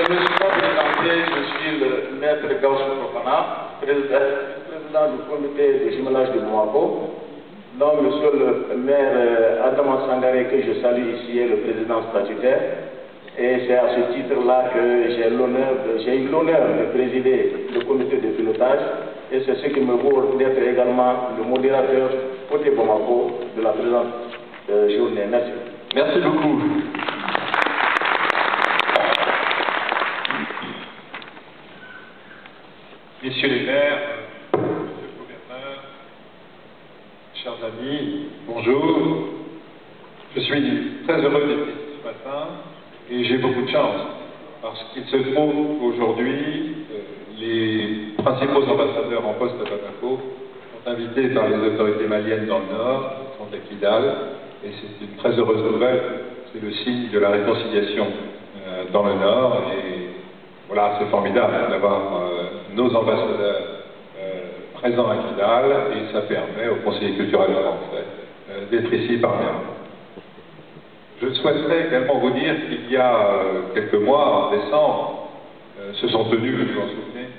Je me suis pas présenté, je suis le maître Gaucho Fofana, président du comité de jumelage de Bamako. Donc, monsieur le maire Adama Sangaré, que je salue ici, est le président statutaire. Et c'est à ce titre-là que j'ai eu l'honneur de présider le comité de pilotage. Et c'est ce qui me vaut d'être également le modérateur côté Bamako de la présente journée. Merci. Merci beaucoup. Messieurs les maires, monsieur le gouverneur, chers amis, bonjour. Je suis très heureux d'être ici ce matin et j'ai beaucoup de chance parce qu'il se trouve qu'aujourd'hui, les principaux ambassadeurs en poste à Bamako sont invités par les autorités maliennes dans le Nord, qui sont à Kidal, et c'est une très heureuse nouvelle. C'est le signe de la réconciliation dans le Nord et voilà, c'est formidable d'avoir nos ambassadeurs présents à Kidal et ça permet au conseiller culturel français d'être ici parmi nous. Je souhaiterais également vous dire qu'il y a quelques mois, en décembre, se sont tenues, vous vous en souvenez,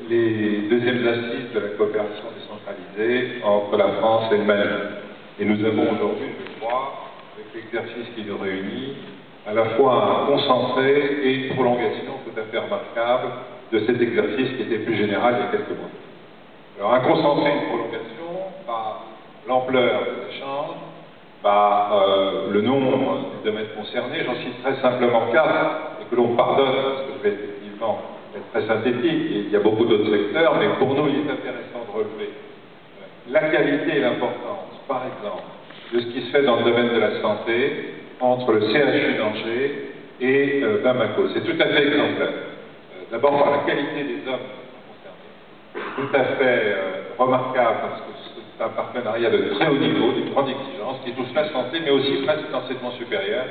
les deuxièmes assises de la coopération décentralisée entre la France et le Mali. Et nous avons aujourd'hui, je crois, avec l'exercice qui nous réunit, à la fois un concentré et une prolongation tout à fait remarquable de cet exercice qui était plus général il y a quelques mois. Alors un concentré et une prolongation par l'ampleur des échanges, par le nombre des domaines concernés, j'en cite très simplement 4, et que l'on pardonne, parce que je vais effectivement être très synthétique, et il y a beaucoup d'autres secteurs, mais pour nous il est intéressant de relever la qualité et l'importance, par exemple, de ce qui se fait dans le domaine de la santé, entre le CHU d'Angers et Bamako. C'est tout à fait exemplaire. D'abord par la qualité des hommes concernés. Tout à fait remarquable parce que c'est un partenariat de très haut niveau, d'une grande exigence, qui touche la santé, mais aussi presque l'enseignement supérieur.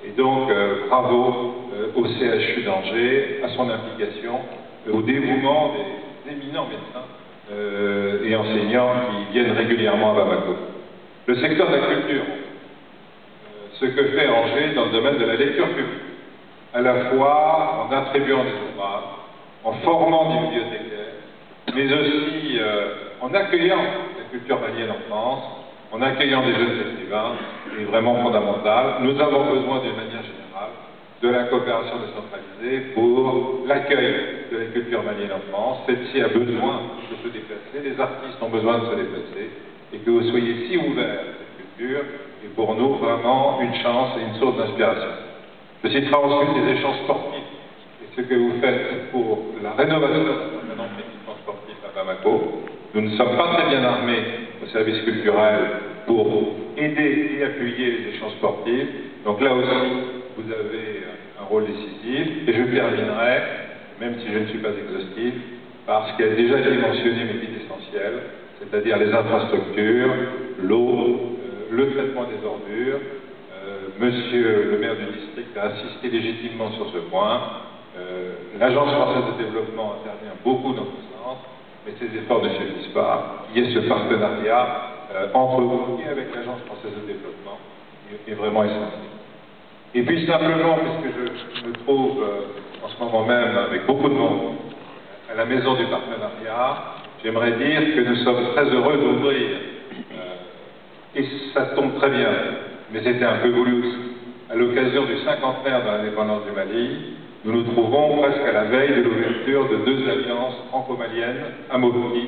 Et donc, bravo au CHU d'Angers, à son implication, au dévouement des éminents médecins et enseignants qui viennent régulièrement à Bamako. Le secteur de la culture, ce que fait Angers dans le domaine de la lecture publique, à la fois en attribuant des ouvrages, en formant des bibliothécaires, mais aussi en accueillant la culture malienne en France, en accueillant des jeunes écrivains, est vraiment fondamental. Nous avons besoin d'une manière générale de la coopération décentralisée pour l'accueil de la culture malienne en France. Celle-ci a besoin de se déplacer, les artistes ont besoin de se déplacer, et que vous soyez si ouverts à cette culture est pour nous vraiment une chance et une source d'inspiration. Je citerai ensuite les échanges sportifs et ce que vous faites pour la rénovation d'un certain nombre d'équipements sportifs à Bamako. Nous ne sommes pas très bien armés au service culturel pour aider et appuyer les échanges sportifs. Donc là aussi, vous avez un rôle décisif. Et je terminerai, même si je ne suis pas exhaustif, par ce qui a déjà été mentionné mais qui est essentiel, c'est-à-dire les infrastructures, l'eau, le traitement des ordures. Monsieur le maire du district a insisté légitimement sur ce point. L'Agence française de développement intervient beaucoup dans ce sens, mais ces efforts ne suffisent pas. Il y a ce partenariat entre vous et avec l'Agence française de développement est vraiment essentiel. Et puis simplement, puisque je me trouve en ce moment même avec beaucoup de monde à la maison du partenariat, j'aimerais dire que nous sommes très heureux d'ouvrir, et ça tombe très bien, mais c'était un peu voulu aussi. À l'occasion du cinquantenaire de l'indépendance du Mali, nous nous trouvons presque à la veille de l'ouverture de 2 alliances franco-maliennes à Mopti,